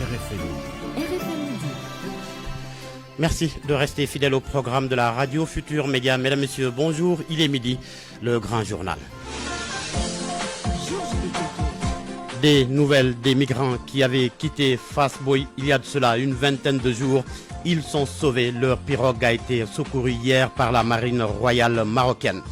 RFM Midi. Merci de rester fidèle au programme de la radio Futur Média. Mesdames, Messieurs, bonjour. Il est midi, le grand journal. Des nouvelles des migrants qui avaient quitté Fass-Boye il y a de cela une vingtaine de jours. Ils sont sauvés. Leur pirogue a été secourue hier par la marine royale marocaine.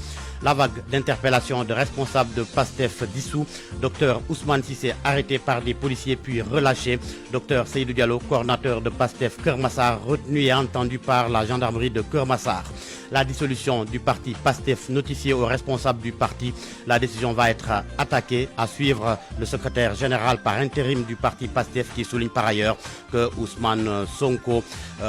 La vague d'interpellation de responsables de PASTEF dissous. Docteur Ousmane Cissé arrêté par des policiers puis relâché. Docteur Seydou Diallo, coordinateur de PASTEF Keur Massar, retenu et entendu par la gendarmerie de Keur Massar. La dissolution du parti PASTEF notifiée aux responsables du parti. La décision va être attaquée. À suivre le secrétaire général par intérim du parti PASTEF qui souligne par ailleurs que Ousmane Sonko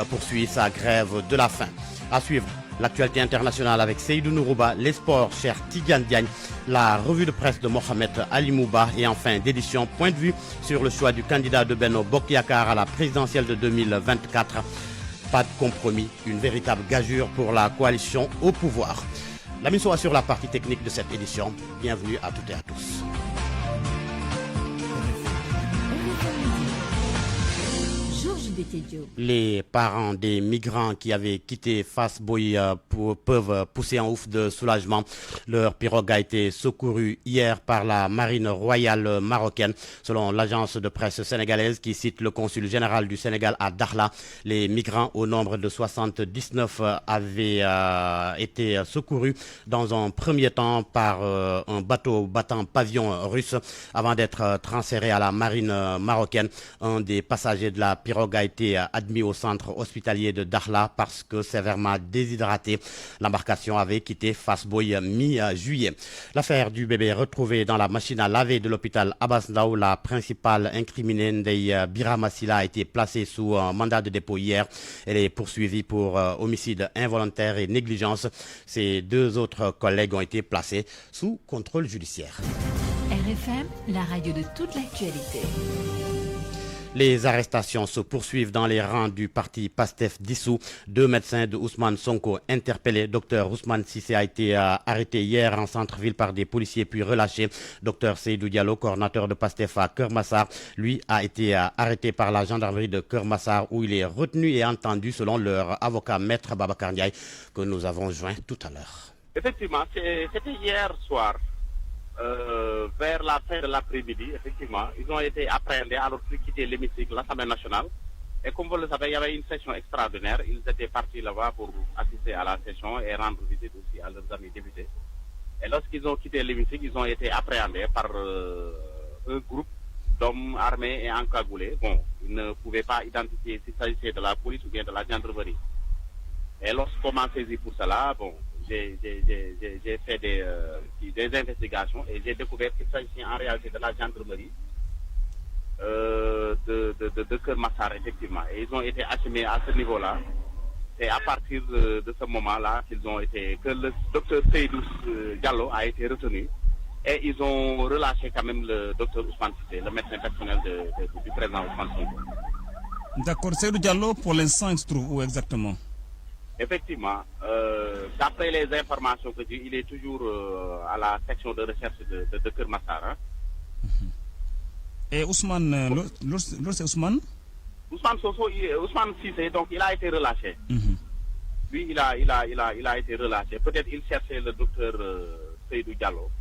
poursuit sa grève de la faim. À suivre l'actualité internationale avec Seydou Nourouba, les sports, cher Tidiane Diagne, la revue de presse de Mohamed Ali Mouba et enfin d'édition Point de vue sur le choix du candidat de Benno Bokk Yakaar à la présidentielle de 2024. Pas de compromis, une véritable gageure pour la coalition au pouvoir. La mission assure la partie technique de cette édition. Bienvenue à toutes et à tous. Les parents des migrants qui avaient quitté Fass-Boye peuvent pousser un ouf de soulagement. Leur pirogue a été secourue hier par la marine royale marocaine. Selon l'agence de presse sénégalaise qui cite le consul général du Sénégal à Dakhla, les migrants au nombre de 79 avaient été secourus dans un premier temps par un bateau battant pavillon russe avant d'être transférés à la marine marocaine. Un des passagers de la pirogue a été admis au centre hospitalier de Dakhla parce que sévèrement déshydraté. L'embarcation avait quitté Fass-Boye mi-juillet. L'affaire du bébé retrouvé dans la machine à laver de l'hôpital Abass Ndao, la principale incriminée Ndeye Birama Sylla, a été placée sous mandat de dépôt hier. Elle est poursuivie pour homicide involontaire et négligence. Ses deux autres collègues ont été placés sous contrôle judiciaire. RFM, la radio de toute l'actualité. Les arrestations se poursuivent dans les rangs du parti PASTEF dissous. Deux médecins de Ousmane Sonko interpellés. Docteur Ousmane Cissé a été arrêté hier en centre-ville par des policiers puis relâché. Docteur Seydou Diallo, coordinateur de PASTEF à Keur Massar, lui a été arrêté par la gendarmerie de Keur Massar où il est retenu et entendu selon leur avocat maître Babacar Ndiaye que nous avons joint tout à l'heure. Effectivement, c'était hier soir. Vers la fin de l'après-midi, effectivement, ils ont été appréhendés alors qu'ils quittaient l'hémicycle, l'Assemblée nationale. Et comme vous le savez, il y avait une session extraordinaire. Ils étaient partis là-bas pour assister à la session et rendre visite aussi à leurs amis députés. Et lorsqu'ils ont quitté l'hémicycle, ils ont été appréhendés par un groupe d'hommes armés et encagoulés. Bon, ils ne pouvaient pas identifier s'il s'agissait de la police ou bien de la gendarmerie. Et lorsqu'on m'a saisi pour cela, bon, j'ai fait des investigations et j'ai découvert qu'il s'agissait en réalité de la gendarmerie de Keur Massar, effectivement. Et ils ont été acheminés à ce niveau-là. C'est à partir de ce moment-là que le docteur Seydou Diallo a été retenu. Et ils ont relâché quand même le docteur Ousmane Cissé, le médecin personnel du président Ousmane Sonko. D'accord. Seydou Diallo, pour l'instant, il se trouve où exactement? Effectivement, d'après les informations que j'ai, il est toujours à la section de recherche de Keur Massar. Hein. Et Ousmane, l'autre c'est Ousmane? Ousmane Cissé, donc il a été relâché. Lui, il a été relâché. Peut-être il cherchait le docteur Seydou Diallo.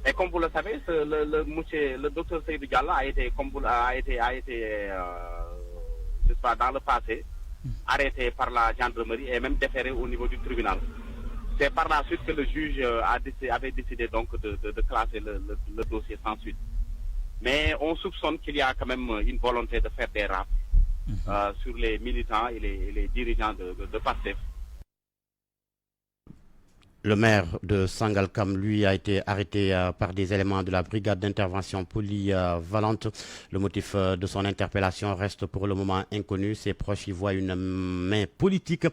Et comme vous le savez, le docteur Seydou Diallo a été je sais pas, dans le passé, arrêté par la gendarmerie et même déféré au niveau du tribunal. C'est par la suite que le juge avait décidé donc de classer le dossier sans suite. Mais on soupçonne qu'il y a quand même une volonté de faire des rafles sur les militants et les dirigeants de PASTEF. Le maire de Sangalkam, lui, a été arrêté par des éléments de la brigade d'intervention polyvalente. Le motif de son interpellation reste pour le moment inconnu. Ses proches y voient une main politique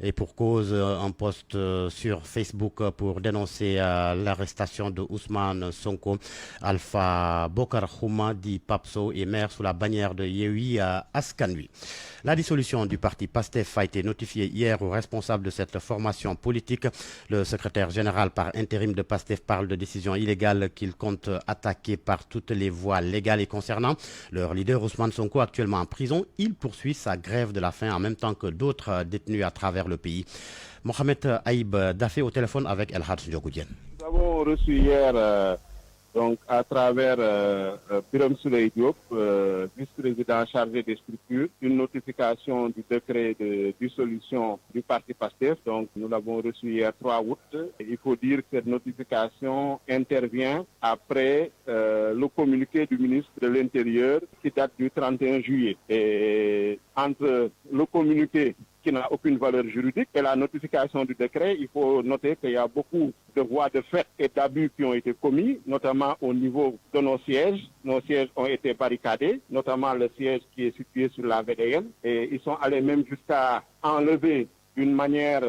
et pour cause un post sur Facebook pour dénoncer l'arrestation de Ousmane Sonko. Alpha Bokar Khouma dit Papso est maire sous la bannière de Yewwi Askan Wi. La dissolution du parti PASTEF a été notifiée hier aux responsables de cette formation politique. Le secrétaire général par intérim de PASTEF parle de décision illégale qu'il compte attaquer par toutes les voies légales. Et concernant leur leader Ousmane Sonko, actuellement en prison, il poursuit sa grève de la faim en même temps que d'autres détenus à travers le pays. Mohamed Aïb Dafé au téléphone avec El Hadj Ndiogoudien. Nous avons reçu hier, donc à travers Birame Souleye Diop, vice-président chargé des structures, une notification du décret de dissolution du parti PASTEF. Donc nous l'avons reçu hier 3 août. Il faut dire que cette notification intervient après le communiqué du ministre de l'Intérieur qui date du 31 juillet. Et entre le communiqué qui n'a aucune valeur juridique et la notification du décret, il faut noter qu'il y a beaucoup de voies de fait et d'abus qui ont été commis, notamment au niveau de nos sièges. Nos sièges ont été barricadés, notamment le siège qui est situé sur la VDN, et ils sont allés même jusqu'à enlever d'une manière,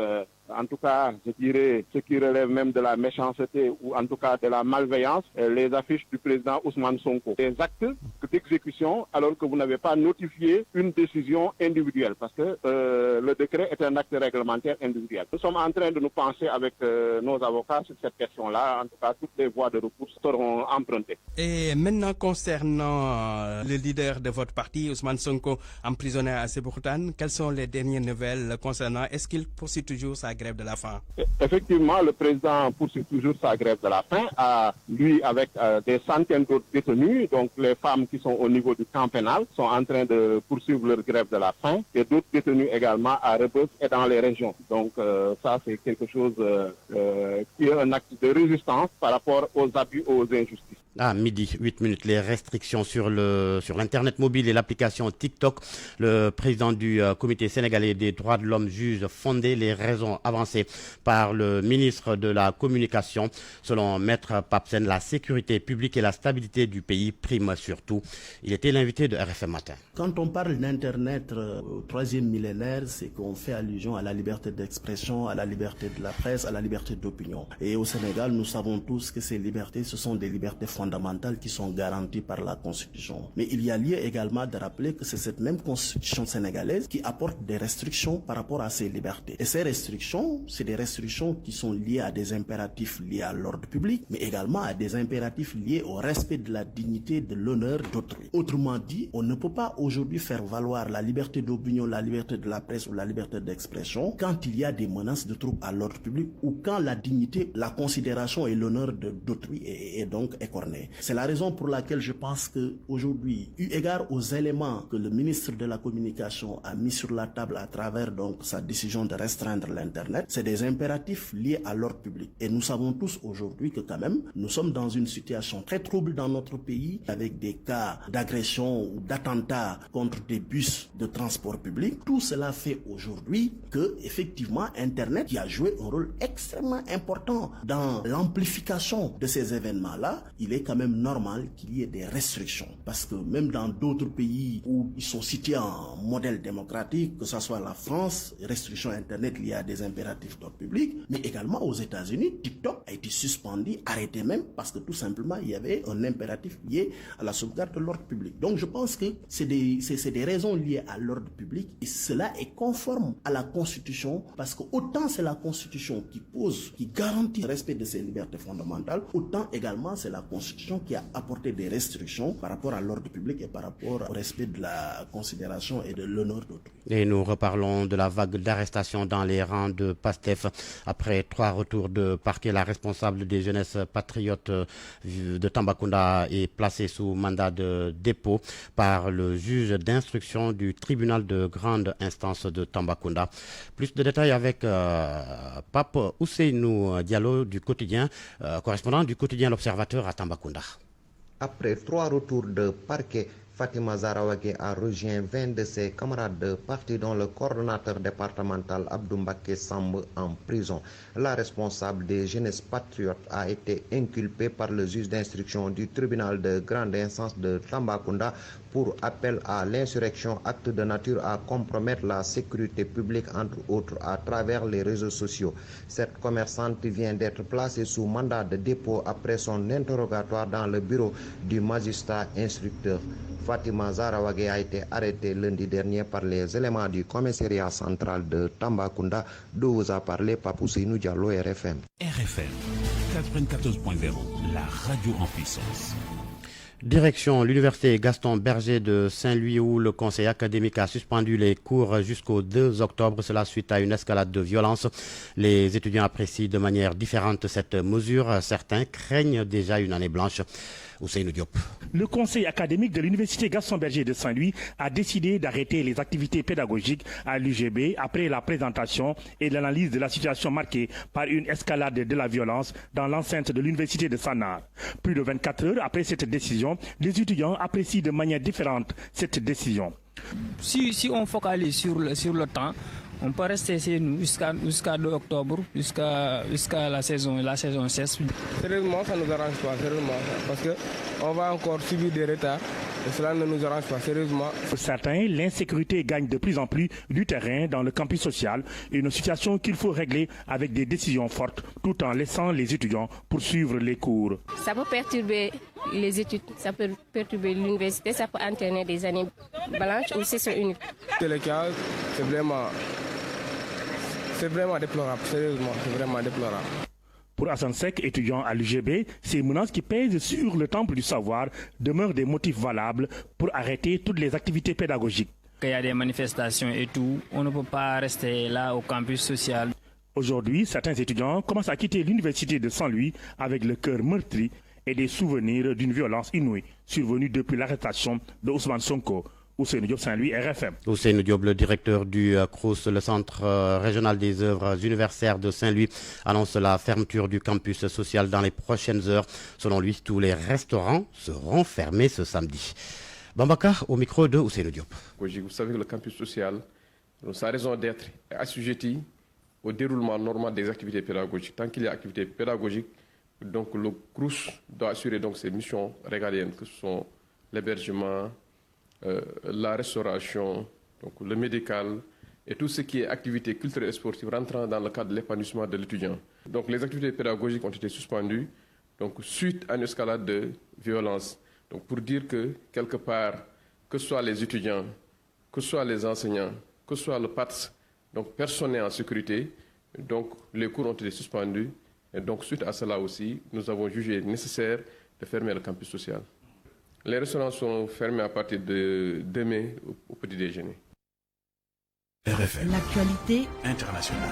en tout cas, je dirais, ce qui relève même de la méchanceté ou en tout cas de la malveillance, les affiches du président Ousmane Sonko. Des actes d'exécution alors que vous n'avez pas notifié une décision individuelle parce que le décret est un acte réglementaire individuel. Nous sommes en train de nous pencher avec nos avocats sur cette question-là. En tout cas, toutes les voies de recours seront empruntées. Et maintenant, concernant le leader de votre parti, Ousmane Sonko, emprisonné à Sébikotane, quelles sont les dernières nouvelles concernant? Est-ce qu'il poursuit toujours sa grève de la faim? Effectivement, le président poursuit toujours sa grève de la faim, lui avec des centaines d'autres détenus. Donc les femmes qui sont au niveau du camp pénal sont en train de poursuivre leur grève de la faim et d'autres détenus également à Rebeuss et dans les régions. Donc ça c'est quelque chose qui est un acte de résistance par rapport aux abus, aux injustices. À midi, 8 minutes, les restrictions sur l'Internet mobile et l'application TikTok. Le président du comité sénégalais des droits de l'homme juge fondées les raisons avancées par le ministre de la Communication. Selon Maître Papsen, la sécurité publique et la stabilité du pays priment surtout. Il était l'invité de RFM Matin. Quand on parle d'Internet au 3e millénaire, c'est qu'on fait allusion à la liberté d'expression, à la liberté de la presse, à la liberté d'opinion. Et au Sénégal, nous savons tous que ces libertés, ce sont des libertés fondamentales qui sont garanties par la Constitution. Mais il y a lieu également de rappeler que c'est cette même Constitution sénégalaise qui apporte des restrictions par rapport à ces libertés. Et ces restrictions, c'est des restrictions qui sont liées à des impératifs liés à l'ordre public, mais également à des impératifs liés au respect de la dignité, de l'honneur d'autrui. Autrement dit, on ne peut pas aujourd'hui faire valoir la liberté d'opinion, la liberté de la presse ou la liberté d'expression quand il y a des menaces de troubles à l'ordre public ou quand la dignité, la considération et l'honneur d'autrui est donc écorné. C'est la raison pour laquelle je pense que aujourd'hui, eu égard aux éléments que le ministre de la Communication a mis sur la table à travers donc sa décision de restreindre l'Internet, c'est des impératifs liés à l'ordre public. Et nous savons tous aujourd'hui que quand même, nous sommes dans une situation très trouble dans notre pays avec des cas d'agression ou d'attentats contre des bus de transport public. Tout cela fait aujourd'hui que, effectivement, Internet, qui a joué un rôle extrêmement important dans l'amplification de ces événements-là, il est quand même normal qu'il y ait des restrictions. Parce que même dans d'autres pays où ils sont cités en modèle démocratique, que ce soit la France, restrictions Internet liées à des impératifs d'ordre public, mais également aux États-Unis, TikTok a été suspendu, arrêté même, parce que tout simplement, il y avait un impératif lié à la sauvegarde de l'ordre public. Donc je pense que c'est des raisons liées à l'ordre public et cela est conforme à la Constitution, parce que autant c'est la Constitution qui pose, qui garantit le respect de ces libertés fondamentales, autant également c'est la Constitution qui a apporté des restrictions par rapport à l'ordre public et par rapport au respect de la considération et de l'honneur d'autrui. Et nous reparlons de la vague d'arrestations dans les rangs de PASTEF. Après 3 retours de parquet, la responsable des jeunesses patriotes de Tambacounda est placée sous mandat de dépôt par le juge d'instruction du tribunal de grande instance de Tambacounda. Plus de détails avec Pape Ousseinou Diallo du quotidien, correspondant du quotidien L'Observateur à Tambacounda. Après 3 retours de parquet, Fatima Zarawake a rejoint 20 de ses camarades de parti dont le coordonnateur départemental Abdou Mbaké Samb en prison. La responsable des jeunesses patriotes a été inculpée par le juge d'instruction du tribunal de grande instance de Tambacounda pour appel à l'insurrection, acte de nature à compromettre la sécurité publique entre autres à travers les réseaux sociaux. Cette commerçante vient d'être placée sous mandat de dépôt après son interrogatoire dans le bureau du magistrat instructeur. Fatima Zarawagé a été arrêtée lundi dernier par les éléments du commissariat central de Tambacounda, d'où vous a parlé Papousseinou Diallo, RFM. RFM 94.0, la radio en puissance. Direction l'université Gaston Berger de Saint-Louis où le conseil académique a suspendu les cours jusqu'au 2 octobre, cela suite à une escalade de violence. Les étudiants apprécient de manière différente cette mesure. Certains craignent déjà une année blanche. Ousseynou Diop. Le conseil académique de l'université Gaston Berger de Saint-Louis a décidé d'arrêter les activités pédagogiques à l'UGB après la présentation et l'analyse de la situation marquée par une escalade de la violence dans l'enceinte de l'université de Sanar. Plus de 24 heures après cette décision, les étudiants apprécient de manière différente cette décision. Si on focalise sur le temps, on peut rester chez nous jusqu'à 2 octobre, jusqu'à la saison cesse. Sérieusement, ça ne nous arrange pas, sérieusement, parce qu'on va encore subir des retards et cela ne nous arrange pas, sérieusement. Pour certains, l'insécurité gagne de plus en plus du terrain dans le campus social, une situation qu'il faut régler avec des décisions fortes, tout en laissant les étudiants poursuivre les cours. Ça peut perturber les études, ça peut perturber l'université, ça peut entraîner des années blanches ou session unique. C'est le cas, c'est vraiment déplorable, sérieusement, c'est vraiment déplorable. Pour Hassan Sek, étudiant à l'UGB, ces menaces qui pèsent sur le temple du savoir demeurent des motifs valables pour arrêter toutes les activités pédagogiques. Quand il y a des manifestations et tout, on ne peut pas rester là au campus social. Aujourd'hui, certains étudiants commencent à quitter l'université de Saint-Louis avec le cœur meurtri et des souvenirs d'une violence inouïe survenue depuis l'arrestation de Ousmane Sonko. Ousseynou Diop, Saint-Louis, RFM. Ousseynou Diop, le directeur du CROUS, le Centre régional des œuvres universitaires de Saint-Louis, annonce la fermeture du campus social dans les prochaines heures. Selon lui, tous les restaurants seront fermés ce samedi. Bambaka, au micro de Ousseynou Diop. Vous savez que le campus social, sa raison d'être est assujetti au déroulement normal des activités pédagogiques. Tant qu'il y a activités pédagogiques, donc le CROUS doit assurer donc ses missions régaliennes, que ce sont l'hébergement, la restauration, donc le médical et tout ce qui est activité culturelle et sportive rentrant dans le cadre de l'épanouissement de l'étudiant. Donc les activités pédagogiques ont été suspendues donc, suite à une escalade de violence. Donc pour dire que quelque part, que ce soit les étudiants, que ce soit les enseignants, que ce soit le PATS, donc personne n'est en sécurité, donc les cours ont été suspendus. Et donc suite à cela aussi, nous avons jugé nécessaire de fermer le campus social. Les restaurants sont fermés à partir de demain au petit déjeuner. RFM. L'actualité internationale.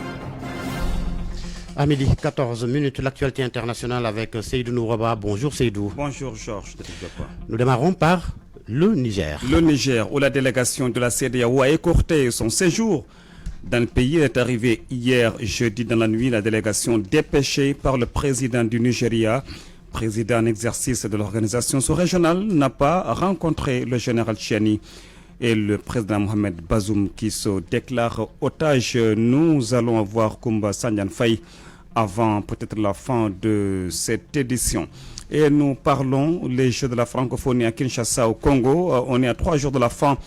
À midi, 14 minutes, l'actualité internationale avec Seydou Nouraba. Bonjour Seydou. Bonjour Georges. Nous démarrons par le Niger. Le Niger, où la délégation de la CEDEAO a écourté son séjour dans le pays, est arrivée hier jeudi dans la nuit. La délégation dépêchée par le président du Nigeria, président en exercice de l'organisation sous-régionale, n'a pas rencontré le général Chiani et le président Mohamed Bazoum qui se déclarent otages. Nous allons avoir Koumba Sandiane Faye avant peut-être la fin de cette édition. Et nous parlons les Jeux de la francophonie à Kinshasa au Congo. On est à 3 jours de la fin.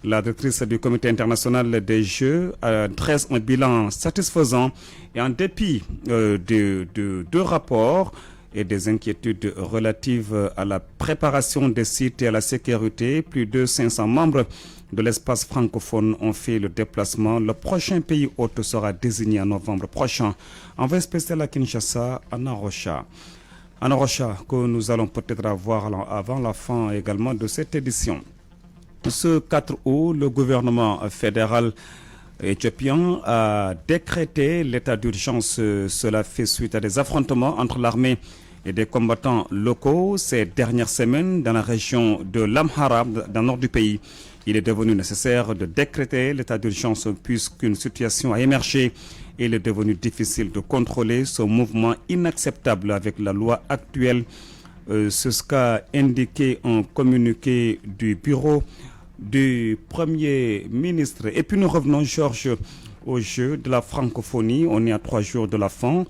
La directrice du comité international des Jeux dresse un bilan satisfaisant et en dépit de deux rapports et des inquiétudes relatives à la préparation des sites et à la sécurité. Plus de 500 membres de l'espace francophone ont fait le déplacement. Le prochain pays hôte sera désigné en novembre prochain. Envoyé spécial à Kinshasa, Anna Rocha. Anna Rocha, que nous allons peut-être avoir avant la fin également de cette édition. Ce 4 août, le gouvernement fédéral éthiopien a décrété l'état d'urgence. Cela fait suite à des affrontements entre l'armée et des combattants locaux ces dernières semaines dans la région de l'Amhara, dans le nord du pays. Il est devenu nécessaire de décréter l'état d'urgence puisqu'une situation a émergé et il est devenu difficile de contrôler ce mouvement inacceptable avec la loi actuelle. C'est ce qu'a indiqué un communiqué du bureau du Premier ministre. Et puis nous revenons, Georges, au jeu de la francophonie. On est à 3 jours de la fin.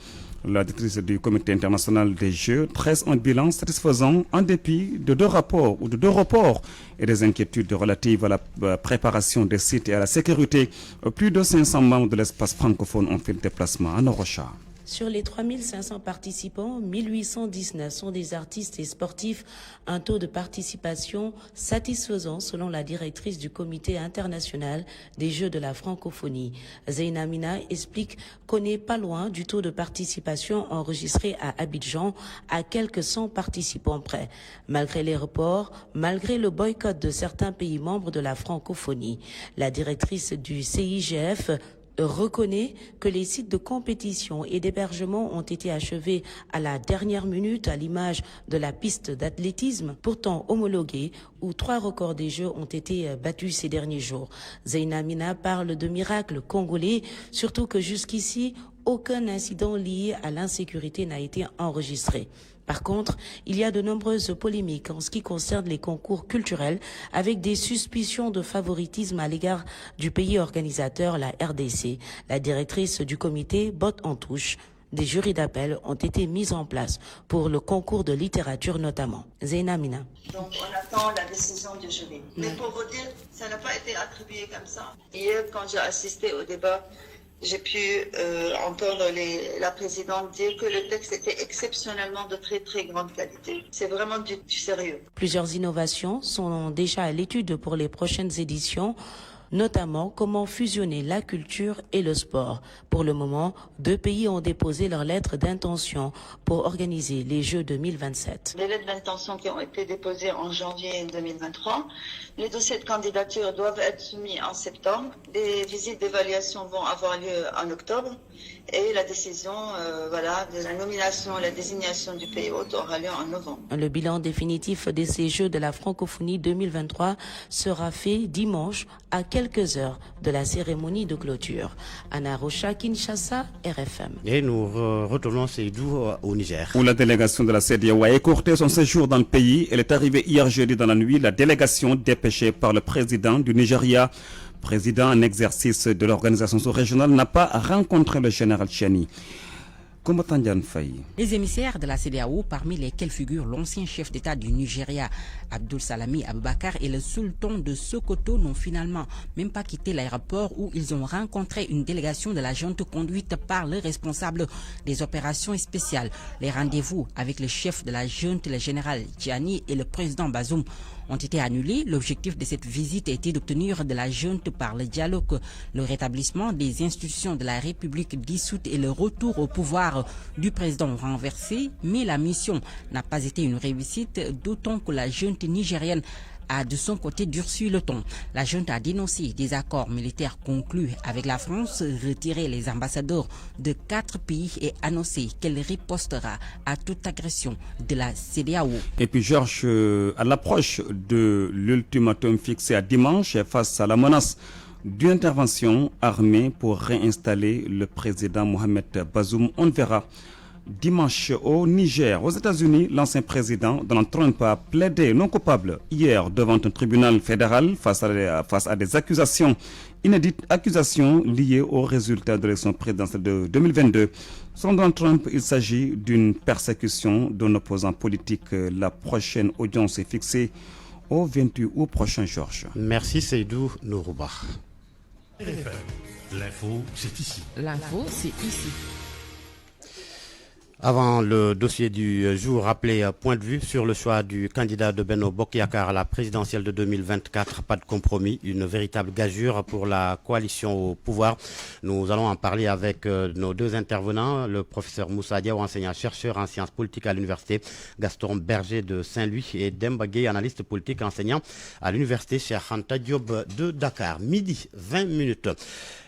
La directrice du comité international des Jeux dresse un bilan satisfaisant en dépit de 2 rapports ou de 2 reports et des inquiétudes relatives à la préparation des sites et à la sécurité. Plus de 500 membres de l'espace francophone ont fait le déplacement à Norocha. Sur les 3500 participants, 1819 sont des artistes et sportifs, un taux de participation satisfaisant selon la directrice du comité international des Jeux de la francophonie. Zeina Mina explique qu'on n'est pas loin du taux de participation enregistré à Abidjan, à quelques 100 participants près. Malgré les reports, malgré le boycott de certains pays membres de la francophonie, la directrice du CIGF reconnaît que les sites de compétition et d'hébergement ont été achevés à la dernière minute, à l'image de la piste d'athlétisme, pourtant homologuée, où 3 records des Jeux ont été battus ces derniers jours. Zeina Mina parle de miracle congolais, surtout que jusqu'ici, aucun incident lié à l'insécurité n'a été enregistré. Par contre, il y a de nombreuses polémiques en ce qui concerne les concours culturels, avec des suspicions de favoritisme à l'égard du pays organisateur, la RDC. La directrice du comité botte en touche. Des jurys d'appel ont été mis en place pour le concours de littérature notamment. Zeina Mina. Donc on attend la décision du jury. Mais pour vous dire, ça n'a pas été attribué comme ça. Hier, quand j'ai assisté au débat, j'ai pu entendre la présidente dire que le texte était exceptionnellement de très très grande qualité. C'est vraiment du sérieux. Plusieurs innovations sont déjà à l'étude pour les prochaines éditions, notamment comment fusionner la culture et le sport. Pour le moment, 2 pays ont déposé leur lettre d'intention pour organiser les Jeux 2027. Les lettres d'intention qui ont été déposées en janvier 2023, les dossiers de candidature doivent être soumis en septembre. Les visites d'évaluation vont avoir lieu en octobre et la décision de la nomination et la désignation du pays hôte aura lieu en novembre. Le bilan définitif de ces Jeux de la francophonie 2023 sera fait dimanche à quelques heures de la cérémonie de clôture. Anna Rocha, Kinshasa, RFM. Et nous retournons au Niger. Où la délégation de la CEDEAO a écourté son séjour dans le pays. Elle est arrivée hier jeudi dans la nuit. La délégation dépêchée par le président du Nigeria, président en exercice de l'organisation sous-régionale, n'a pas rencontré le général Tchiani. Les émissaires de la CEDEAO, parmi lesquels figure l'ancien chef d'État du Nigeria, Abdul Salami Abubakar, et le sultan de Sokoto, n'ont finalement même pas quitté l'aéroport où ils ont rencontré une délégation de la junte conduite par le responsable des opérations spéciales. Les rendez-vous avec le chef de la junte, le général Tchiani, et le président Bazoum ont été annulés. L'objectif de cette visite a été d'obtenir de la junte par le dialogue le rétablissement des institutions de la République dissoute et le retour au pouvoir du président renversé. Mais la mission n'a pas été une réussite, d'autant que la junte nigérienne a de son côté durci le ton. La junte a dénoncé des accords militaires conclus avec la France, retiré les ambassadeurs de 4 pays et annoncé qu'elle ripostera à toute agression de la CEDEAO. Et puis Georges, à l'approche de l'ultimatum fixé à dimanche face à la menace d'une intervention armée pour réinstaller le président Mohamed Bazoum, on verra dimanche au Niger. Aux États-Unis, l'ancien président Donald Trump a plaidé non coupable hier devant un tribunal fédéral face à des accusations inédites, accusations liées aux résultats de l'élection présidentielle de 2022. Selon Donald Trump, il s'agit d'une persécution d'un opposant politique. La prochaine audience est fixée au 28 août prochain, Georges. Merci Seydou Nourouba. L'info, c'est ici. L'info, c'est ici. Avant le dossier du jour, rappelé point de vue sur le choix du candidat de Benno Bokk Yakaar à la présidentielle de 2024. Pas de compromis, une véritable gageure pour la coalition au pouvoir. Nous allons en parler avec nos 2 intervenants, le professeur Moussa Diaw, enseignant-chercheur en sciences politiques à l'université Gaston Berger de Saint-Louis, et Demba Gueye, analyste politique enseignant à l'université Cheikh Anta Diop de Dakar. Midi, 20 minutes.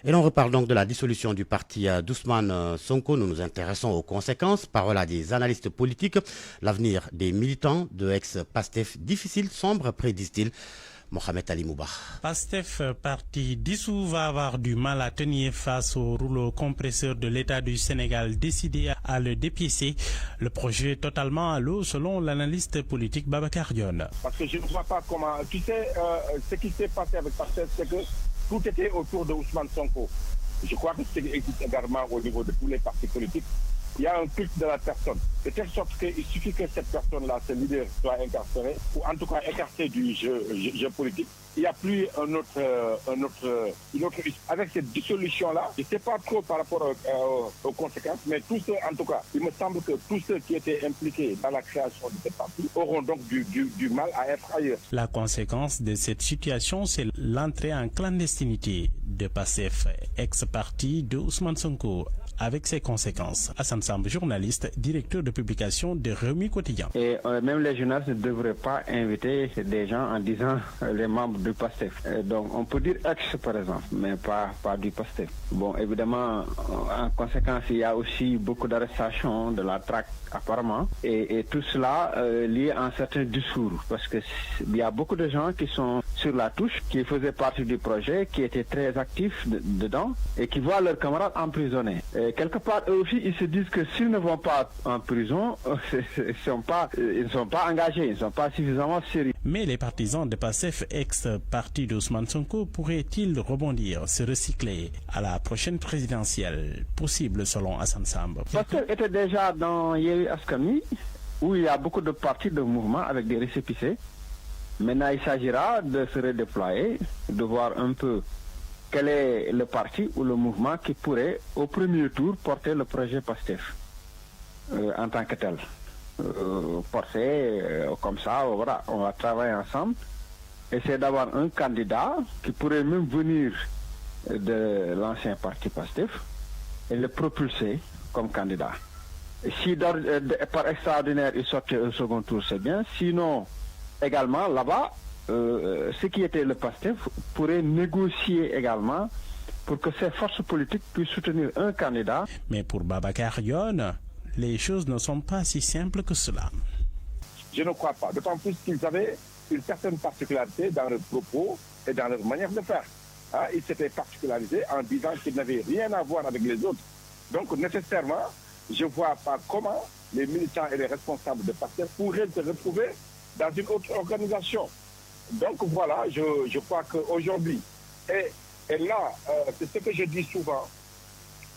Et l'on reparle donc de la dissolution du parti d'Ousmane Sonko. Nous nous intéressons aux conséquences. Parole à des analystes politiques. L'avenir des militants de ex-PASTEF, difficile, sombre, prédisent-ils. Mohamed Ali Mouba. PASTEF, parti dissous, va avoir du mal à tenir face au rouleau compresseur de l'État du Sénégal décidé à le dépiécer. Le projet est totalement à l'eau selon l'analyste politique Babacar Dione. Parce que je ne vois pas comment... Tu sais, ce qui s'est passé avec PASTEF, c'est que tout était autour de Ousmane Sonko. Je crois que c'est également au niveau de tous les partis politiques. Il y a un culte de la personne, de telle sorte qu'il suffit que cette personne-là, ce leader, soit incarcéré, ou en tout cas écarté du jeu politique, il n'y a plus une autre. Avec cette dissolution-là, je ne sais pas trop par rapport aux conséquences, mais tous ceux, en tout cas, il me semble que tous ceux qui étaient impliqués dans la création de cette partie auront donc du mal à être ailleurs. La conséquence de cette situation, c'est l'entrée en clandestinité de PASTEF, ex-parti de Ousmane Sonko. Avec ses conséquences. Hassan Samb, journaliste, directeur de publication de Rewmi Quotidien. Et même les journalistes ne devraient pas inviter des gens en disant les membres du PASTEF. Donc on peut dire ex par exemple, mais pas du PASTEF. Bon, évidemment, en conséquence, il y a aussi beaucoup d'arrestations, de la traque apparemment, et tout cela lié à un certain discours, parce que il y a beaucoup de gens qui sont sur la touche, qui faisaient partie du projet, qui étaient très actifs dedans, et qui voient leurs camarades emprisonnés. Et quelque part, eux aussi, ils se disent que s'ils ne vont pas en prison, ils ne sont pas engagés, ils ne sont pas suffisamment sérieux. Mais les partisans de PASTEF, ex-parti d'Ousmane Sonko, pourraient-ils rebondir, se recycler à la prochaine présidentielle? Possible selon Hassan Samb. PASTEF était déjà dans Yewwi Askan Wi, où il y a beaucoup de partis de mouvements avec des récépissés. Maintenant, il s'agira de se redéployer, de voir un peu quel est le parti ou le mouvement qui pourrait, au premier tour, porter le projet PASTEF en tant que tel. Comme ça, voilà, on va travailler ensemble, essayer d'avoir un candidat qui pourrait même venir de l'ancien parti PASTEF et le propulser comme candidat. Si par extraordinaire il sortait au second tour, c'est bien. Sinon, également, là-bas, ce qui était le PASTEF pourrait négocier également pour que ces forces politiques puissent soutenir un candidat. Mais pour Babacar Yone, les choses ne sont pas si simples que cela. Je ne crois pas, d'autant plus qu'ils avaient une certaine particularité dans leurs propos et dans leur manière de faire. Ils s'étaient particularisés en disant qu'ils n'avaient rien à voir avec les autres. Donc nécessairement, je ne vois pas comment les militants et les responsables de PASTEF pourraient se retrouver dans une autre organisation. Donc voilà, je crois qu'aujourd'hui, et là, c'est ce que je dis souvent,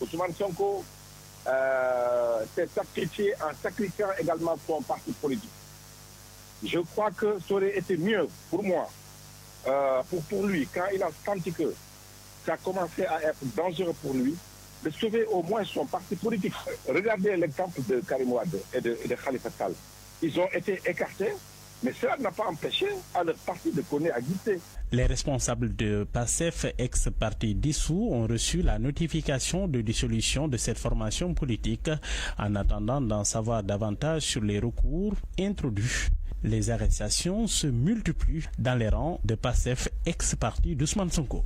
Ousmane Sonko s'est sacrifié en sacrifiant également son parti politique. Je crois que ça aurait été mieux pour moi, pour lui, quand il a senti que ça commençait à être dangereux pour lui, de sauver au moins son parti politique. Regardez l'exemple de Karim Wade et de Khalifa Sall. Ils ont été écartés, mais cela n'a pas empêché à leur parti de connaître à exister. Les responsables de PASTEF, ex-parti dissous, ont reçu la notification de dissolution de cette formation politique en attendant d'en savoir davantage sur les recours introduits. Les arrestations se multiplient dans les rangs de PASTEF, ex-parti d'Ousmane Sonko.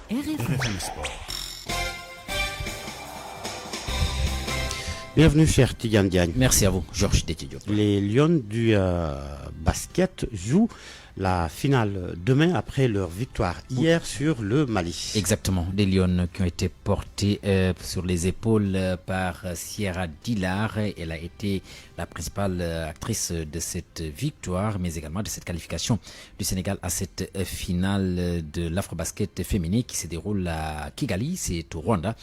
RFM Sport. Bienvenue, cher Tidiane Diagne. Merci à vous, Georges Détidio. Les Lions du basket jouent la finale demain après leur victoire hier sur le Mali. Exactement, des Lions qui ont été portés sur les épaules par Sierra Dillard. Elle a été la principale actrice de cette victoire, mais également de cette qualification du Sénégal à cette finale de l'Afrobasket féminin qui se déroule à Kigali, c'est au Rwanda.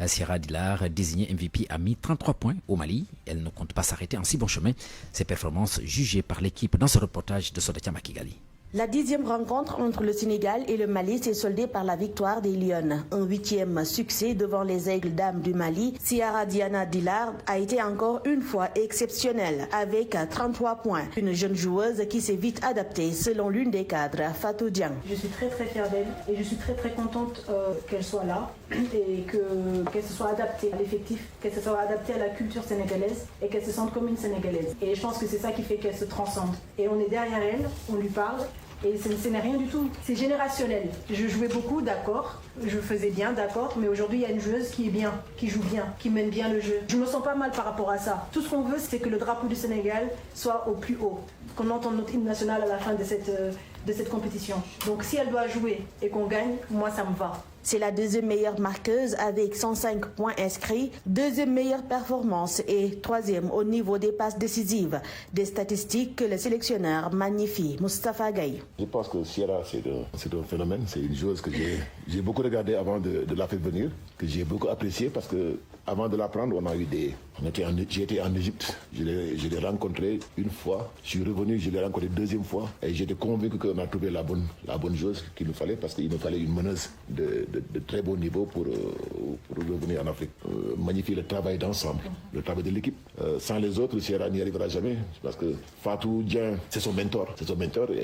Sierra Dillard, désignée MVP, a mis 33 points au Mali. Elle ne compte pas s'arrêter en si bon chemin. Ses performances jugées par l'équipe dans ce reportage de Sodetia Kigali. La 10e rencontre entre le Sénégal et le Mali s'est soldée par la victoire des Lions. Un 8e succès devant les Aigles dames du Mali. Sierra Diana Dillard a été encore une fois exceptionnelle avec 33 points. Une jeune joueuse qui s'est vite adaptée selon l'une des cadres, Fatou Dieng. Je suis très fière d'elle et je suis très contente qu'elle soit là et qu'elle se soit adaptée à l'effectif, qu'elle se soit adaptée à la culture sénégalaise et qu'elle se sente comme une Sénégalaise. Et je pense que c'est ça qui fait qu'elle se transcende. Et on est derrière elle, on lui parle. Et ce n'est rien du tout, c'est générationnel. Je jouais beaucoup, d'accord, je faisais bien, d'accord, mais aujourd'hui il y a une joueuse qui est bien, qui joue bien, qui mène bien le jeu. Je me sens pas mal par rapport à ça. Tout ce qu'on veut, c'est que le drapeau du Sénégal soit au plus haut, qu'on entende notre hymne national à la fin de cette compétition. Donc si elle doit jouer et qu'on gagne, moi ça me va. C'est la deuxième meilleure marqueuse avec 105 points inscrits, deuxième meilleure performance et troisième au niveau des passes décisives. Des statistiques que le sélectionneur magnifie. Moustapha Gaye. Je pense que Sierra, c'est un phénomène. C'est une chose que j'ai beaucoup regardé avant de la faire venir, que j'ai beaucoup apprécié parce que avant de l'apprendre, j'ai été en Égypte. Je l'ai rencontré une fois. Je suis revenu, je l'ai rencontré deuxième fois. Et j'étais convaincu qu'on a trouvé la bonne chose qu'il nous fallait parce qu'il nous fallait une meneuse de très bon niveau pour revenir en Afrique. Magnifier le travail d'ensemble, le travail de l'équipe. Sans les autres, Sierra n'y arrivera jamais. Parce que Fatou Dieng, c'est son mentor.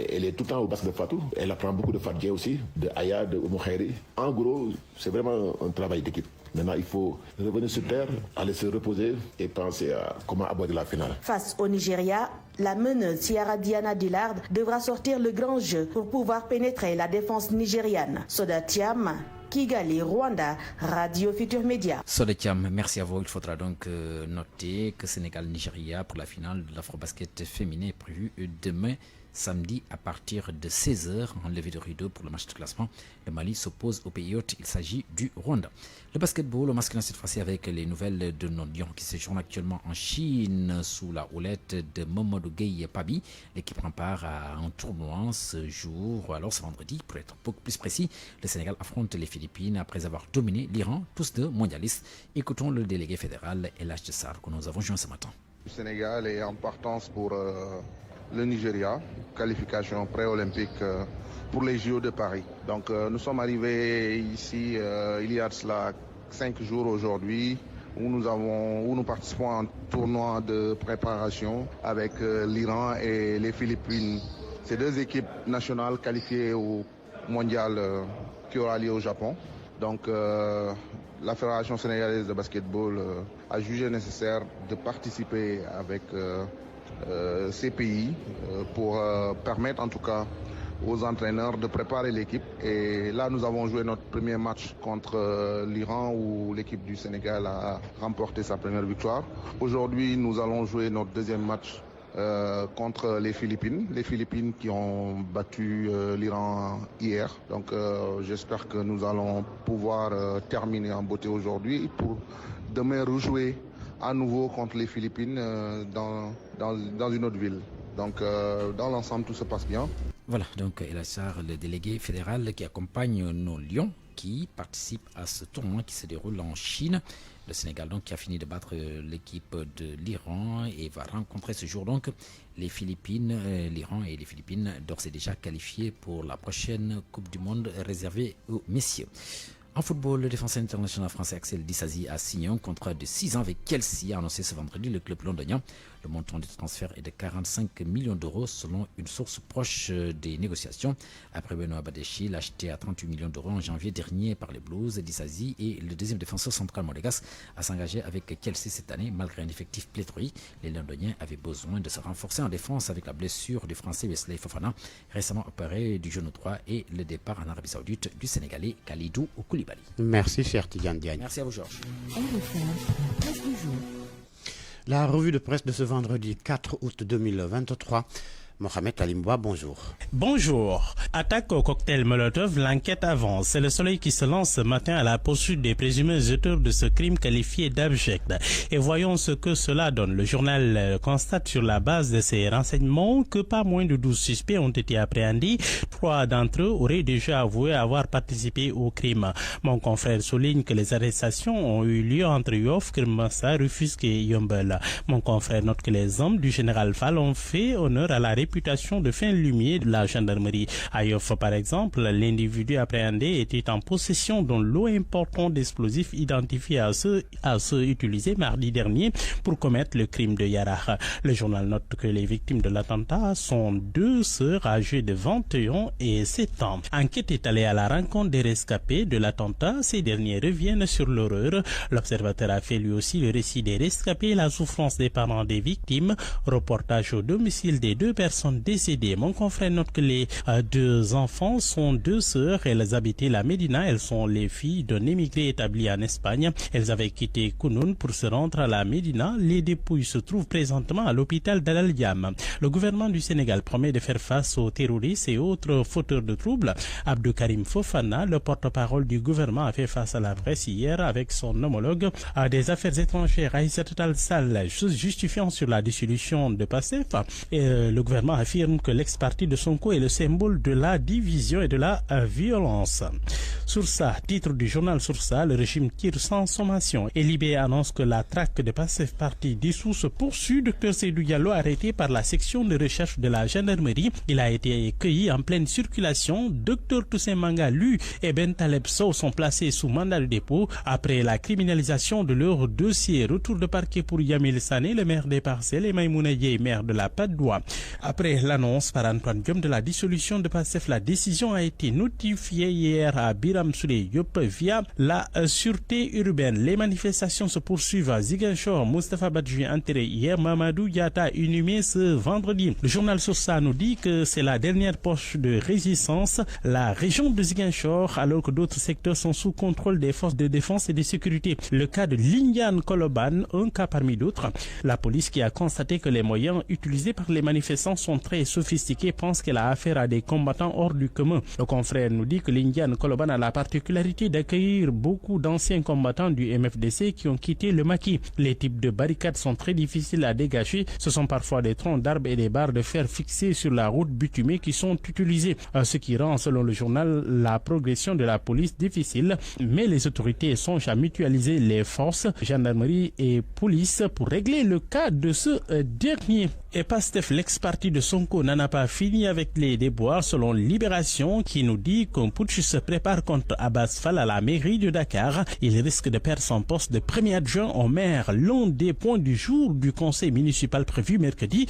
Elle est tout le temps au basket de Fatou. Elle apprend beaucoup de Fatou Dieng aussi, de Aya, de Oumou Khairi. En gros, c'est vraiment un travail d'équipe. Maintenant, il faut revenir sur terre, aller se reposer et penser à comment aborder la finale. Face au Nigeria, la meneuse Sierra Diana Dillard devra sortir le grand jeu pour pouvoir pénétrer la défense nigériane. Soda Thiam, Kigali, Rwanda, Radio Futur Média. Sodetiam, merci à vous. Il faudra donc noter que Sénégal-Nigeria pour la finale de l'Afrobasket féminin est prévue demain, samedi, à partir de 16h, en levée de rideau pour le match de classement. Le Mali s'oppose au pays hôte. Il s'agit du Rwanda. Le basketball au masculin cette fois-ci avec les nouvelles de nos Lions qui séjournent actuellement en Chine sous la houlette de Momodou Gueye Pabi. L'équipe prend part à un tournoi ce jour, alors ce vendredi, pour être beaucoup plus précis. Le Sénégal affronte les Philippines après avoir dominé l'Iran, tous deux mondialistes. Écoutons le délégué fédéral El-Hadj Sarr que nous avons joint ce matin. Le Sénégal est en partance pour le Nigeria, qualification pré-olympique pour les JO de Paris. Donc nous sommes arrivés ici il y a de cela 5 jours aujourd'hui où nous participons à un tournoi de préparation avec l'Iran et les Philippines. Ces deux équipes nationales qualifiées au mondial qui aura lieu au Japon. Donc la Fédération sénégalaise de basketball a jugé nécessaire de participer avec ces pays pour permettre en tout cas aux entraîneurs de préparer l'équipe. Et là, nous avons joué notre premier match contre l'Iran où l'équipe du Sénégal a remporté sa première victoire. Aujourd'hui, nous allons jouer notre deuxième match contre les Philippines. Les Philippines qui ont battu l'Iran hier. Donc j'espère que nous allons pouvoir terminer en beauté aujourd'hui pour demain rejouer à nouveau contre les Philippines dans une autre ville. Donc dans l'ensemble, tout se passe bien. Voilà, donc El-Hadj Sarr, le délégué fédéral qui accompagne nos Lions qui participent à ce tournoi qui se déroule en Chine. Le Sénégal donc qui a fini de battre l'équipe de l'Iran et va rencontrer ce jour donc les Philippines, l'Iran et les Philippines d'ores et déjà qualifiés pour la prochaine Coupe du Monde réservée aux messieurs. En football, le défenseur international français Axel Disasi a signé un contrat de 6 ans avec Chelsea, a annoncé ce vendredi le club londonien. Le montant du transfert est de 45 millions d'euros selon une source proche des négociations. Après Benoît Badeschi, acheté à 38 millions d'euros en janvier dernier par les Blues, Disasi est le deuxième défenseur central monégasque à s'engager avec Chelsea cette année malgré un effectif pléthorique. Les Londoniens avaient besoin de se renforcer en défense avec la blessure du français Wesley Fofana, récemment opéré du genou droit, et le départ en Arabie Saoudite du Sénégalais Khalidou Koulibaly. Merci, cher Tidiane Diagne. Merci à vous, Georges. La revue de presse de ce vendredi 4 août 2023. Mohamed Alimboua, bonjour. Bonjour. Attaque au cocktail Molotov, l'enquête avance. C'est le Soleil qui se lance ce matin à la poursuite des présumés auteurs de ce crime qualifié d'abject. Et voyons ce que cela donne. Le journal constate sur la base de ces renseignements que pas moins de 12 suspects ont été appréhendés. 3 d'entre eux auraient déjà avoué avoir participé au crime. Mon confrère souligne que les arrestations ont eu lieu entre Yoff, Kermassa, Rufisque et Yombel. Mon confrère note que les hommes du général Fall ont fait honneur à la réputation de fin lumier de la gendarmerie. À Yoff, par exemple, l'individu appréhendé était en possession d'un lot important d'explosifs identifiés à ceux utilisés mardi dernier pour commettre le crime de Yarah. Le journal note que les victimes de l'attentat sont 2 sœurs âgées de 21 et 7 ans. Enquête est allée à la rencontre des rescapés de l'attentat. Ces derniers reviennent sur l'horreur. L'observateur a fait lui aussi le récit des rescapés et la souffrance des parents des victimes. Reportage au domicile des 2 personnes personnes décédées. Mon confrère note que les deux enfants sont deux sœurs. Elles habitaient la Médina. Elles sont les filles d'un émigré établi en Espagne. Elles avaient quitté Kounoune pour se rendre à la Médina. Les dépouilles se trouvent présentement à l'hôpital d'Al-Yam. Le gouvernement du Sénégal promet de faire face aux terroristes et autres fauteurs de troubles. Abdou Karim Fofana, le porte-parole du gouvernement, a fait face à la presse hier avec son homologue des affaires étrangères, Aïssata Tall Sall, justifiant sur la dissolution de PASTEF. Le gouvernement affirme que l'ex-parti de Sonko est le symbole de la division et de la violence. Sur ça, titre du journal Sur ça, le régime tire sans sommation. Et Libé annonce que la traque de PASTEF parti dissous se poursuit. Dr Seydou Diallo arrêté par la section de recherche de la gendarmerie. Il a été cueilli en pleine circulation. Dr Toussaint Manga, lui, et Ben Taleb Sow sont placés sous mandat de dépôt après la criminalisation de leur dossier. Retour de parquet pour Yamil Sané, le maire des Parcelles, et Maïmouna Dièye, maire de la Patte d'Oie. Après l'annonce par Antoine Diome de la dissolution de PASTEF, la décision a été notifiée hier à Biram Souleye Diop via la sûreté urbaine. Les manifestations se poursuivent à Ziguinchor. Moustapha Badji enterré hier, Mamadou Diatta inhumé ce vendredi. Le journal Source nous dit que c'est la dernière poche de résistance. La région de Ziguinchor, alors que d'autres secteurs sont sous contrôle des forces de défense et de sécurité. Le cas de Lindiane Koloban, un cas parmi d'autres. La police, qui a constaté que les moyens utilisés par les manifestants sont très sophistiqués, pense qu'elle a affaire à des combattants hors du commun. Le confrère nous dit que Lindiane Koloban a la particularité d'accueillir beaucoup d'anciens combattants du MFDC qui ont quitté le maquis. Les types de barricades sont très difficiles à dégager. Ce sont parfois des troncs d'arbres et des barres de fer fixées sur la route bitumée qui sont utilisés. Ce qui rend, selon le journal, la progression de la police difficile. Mais les autorités songent à mutualiser les forces, gendarmerie et police, pour régler le cas de ce dernier. Et PASTEF, l'ex-parti de Sonko, n'en a pas fini avec les déboires, selon Libération, qui nous dit qu'un putsch se prépare contre Abbas Fall à la mairie de Dakar. Il risque de perdre son poste de premier adjoint au maire. L'un des points du jour du conseil municipal prévu mercredi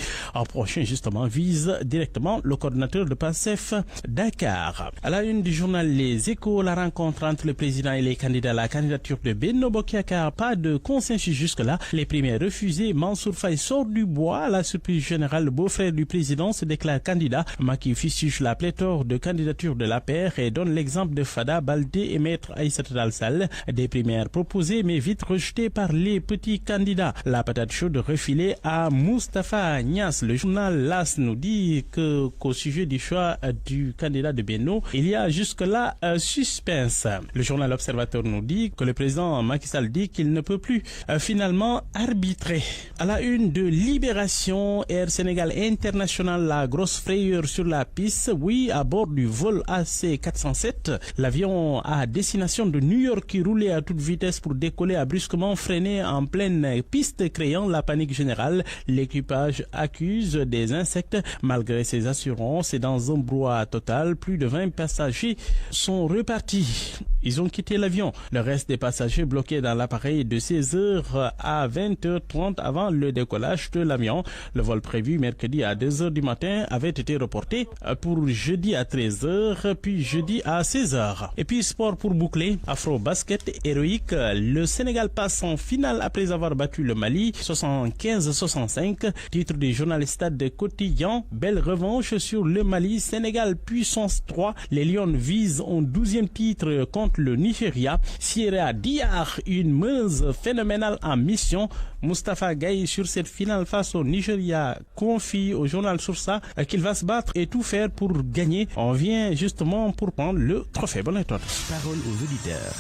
prochain, justement, vise directement le coordinateur de PASTEF Dakar. À la une du journal Les Échos, la rencontre entre le président et les candidats à la candidature de Benno Bokk Yakaar. Pas de consensus jusque-là. Les primaires refusées. Mansour Faye sort du bois. À la surprise générale, le beau-frère du président se déclare candidat. Macky fustige la pléthore de candidatures de l'APR et donne l'exemple de Fada Baldé et Maître Aïssata Tall Sall. Des primaires proposées mais vite rejetées par les petits candidats. La patate chaude refilée à Moustapha Niasse. Le journal LAS nous dit qu'au sujet du choix du candidat de Benno, il y a jusque-là suspense. Le journal Observateur nous dit que le président Macky Sall dit qu'il ne peut plus finalement arbitrer. À la une de Libération, Air Sénégal International, la grosse frayeur sur la piste. Oui, à bord du vol AC-407, l'avion à destination de New York qui roulait à toute vitesse pour décoller a brusquement freiné en pleine piste, créant la panique générale. L'équipage accuse des insectes. Malgré ses assurances et dans un brouhaha total, plus de 20 passagers sont repartis. Ils ont quitté l'avion. Le reste des passagers bloqués dans l'appareil de 16h à 20h30 avant le décollage de l'avion. Le vol prévu mercredi à 2h du matin avait été reporté pour jeudi à 13h, puis jeudi à 16h. Et puis sport pour boucler, Afro-basket héroïque. Le Sénégal passe en finale après avoir battu le Mali 75-65. Titre du journal Stade Quotidien. Belle revanche sur le Mali. Sénégal puissance 3. Les Lions visent un 12e titre contre le Nigeria. Sierra Diar, une meuse phénoménale en mission. Moustapha Gaye sur cette finale face au Nigeria confie au journal Source qu'il va se battre et tout faire pour gagner. On vient justement pour prendre le trophée. Bonne étoile. Parole aux auditeurs.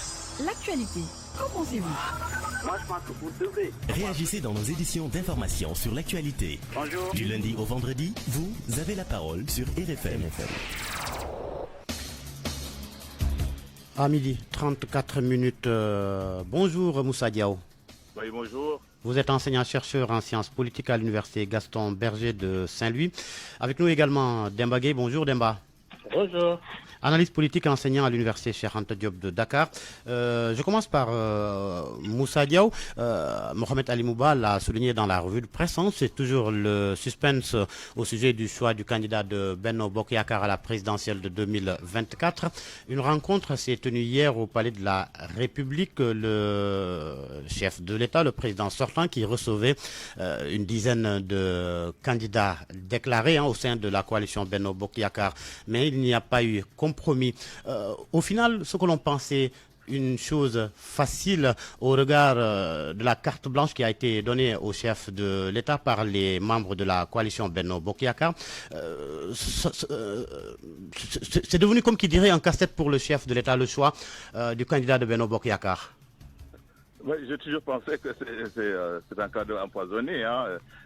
L'actualité, qu'en pensez-vous? Moi, je pense que vous devez. Réagissez dans nos éditions d'information sur l'actualité. Bonjour. Du lundi au vendredi, vous avez la parole sur RFM. À midi, 34 minutes. Bonjour Moussa Diaw. Oui, bonjour. Vous êtes enseignant-chercheur en sciences politiques à l'université Gaston Berger de Saint-Louis. Avec nous également Demba Gueye. Bonjour Demba. Bonjour. Analyse politique enseignant à l'université Cheikh Anta Diop de Dakar. Je commence par Moussa Diaw. Mohamed Ali Mouba l'a souligné dans la revue de presse. C'est toujours le suspense au sujet du choix du candidat de Benno Bokk Yakaar à la présidentielle de 2024. Une rencontre s'est tenue hier au Palais de la République. Le chef de l'État, le président sortant, qui recevait une dizaine de candidats déclarés au sein de la coalition Benno Bokk Yakaar. Mais il n'y a pas eu compromis. Au final, ce que l'on pensait une chose facile au regard de la carte blanche qui a été donnée au chef de l'État par les membres de la coalition Benno Bokk Yakaar, c'est devenu, comme qui dirait, un casse-tête pour le chef de l'État, le choix du candidat de Benno Bokk Yakaar. Oui, j'ai toujours pensé que c'est un cadeau empoisonné,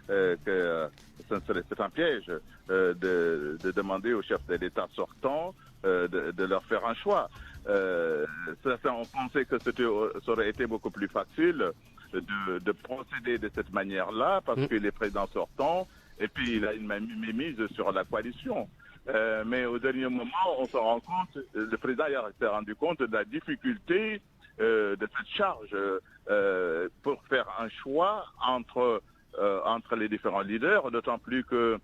que c'est un piège de demander au chef de l'État sortant de leur faire un choix. On pensait que ça aurait été beaucoup plus facile de procéder de cette manière-là, parce qu'il est président sortant, et puis il a une mise sur la coalition. Mais au dernier moment, on se rend compte, le président s'est rendu compte de la difficulté de cette charge pour faire un choix entre les différents leaders, d'autant plus que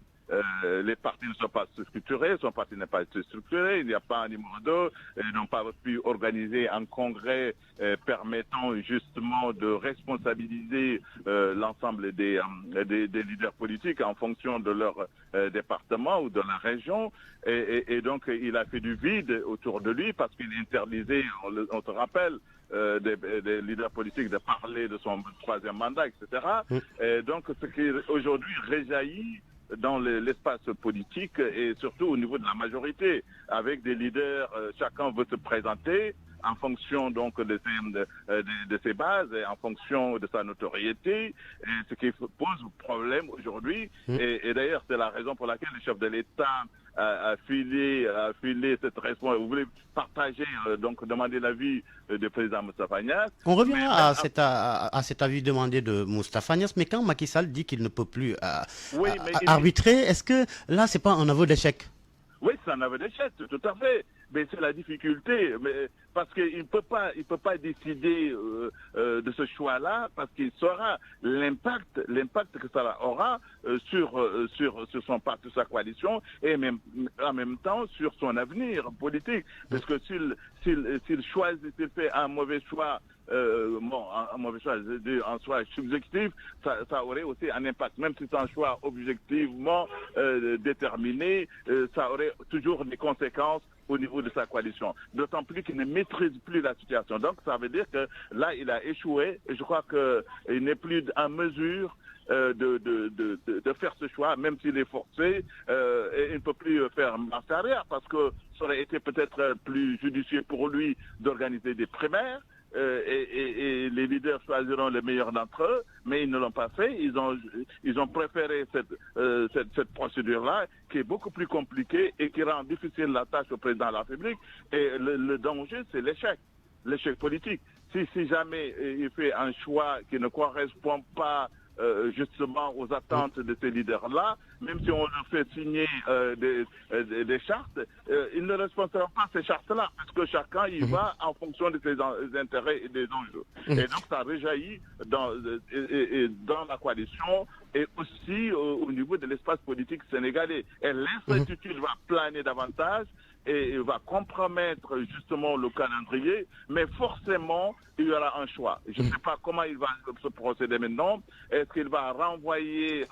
les partis ne sont pas structurés, son parti n'est pas structuré, il n'y a pas un numéro 2, ils n'ont pas pu organiser un congrès permettant justement de responsabiliser l'ensemble des leaders politiques en fonction de leur département ou de la région, et donc il a fait du vide autour de lui parce qu'il interdisait, on se rappelle, des leaders politiques de parler de son troisième mandat, etc. Et donc ce qui aujourd'hui réjaillit dans l'espace politique et surtout au niveau de la majorité, avec des leaders, chacun veut se présenter en fonction donc de ses bases et en fonction de sa notoriété, et ce qui pose problème aujourd'hui. Et d'ailleurs, c'est la raison pour laquelle le chef de l'État a filé cette responsabilité. Vous voulez partager, donc demander l'avis du président Moustapha Niasse. On revient à cet avis demandé de Moustapha Niasse, mais quand Macky Sall dit qu'il ne peut plus arbitrer, est-ce que là, c'est pas un aveu d'échec? Oui, c'est un aveu d'échec, tout à fait. Mais c'est la difficulté, parce qu'il ne peut pas décider de ce choix-là, parce qu'il saura l'impact que ça aura sur son parti, sa coalition, et même en même temps sur son avenir politique. Parce que s'il fait un mauvais choix, un choix subjectif, ça aurait aussi un impact. Même si c'est un choix objectivement déterminé, ça aurait toujours des conséquences au niveau de sa coalition. D'autant plus qu'il ne maîtrise plus la situation. Donc ça veut dire que là, il a échoué, et je crois qu'il n'est plus en mesure de faire ce choix, même s'il est forcé, et il ne peut plus faire marche arrière, parce que ça aurait été peut-être plus judicieux pour lui d'organiser des primaires, et les leaders choisiront les meilleurs d'entre eux, mais ils ne l'ont pas fait. Ils ont préféré cette procédure-là, qui est beaucoup plus compliquée et qui rend difficile la tâche au président de la République. Et le danger, c'est l'échec politique. Si jamais il fait un choix qui ne correspond pas justement aux attentes de ces leaders-là, même si on leur fait signer des chartes, ils ne respecteront pas ces chartes-là, parce que chacun y va en fonction de ses intérêts et des enjeux. Et donc ça réjaillit dans la coalition et aussi au niveau de l'espace politique sénégalais. Et l'incertitude va planer davantage et va compromettre justement le calendrier, mais forcément, il y aura un choix. Je ne sais pas comment il va se procéder maintenant. Est-ce qu'il va renvoyer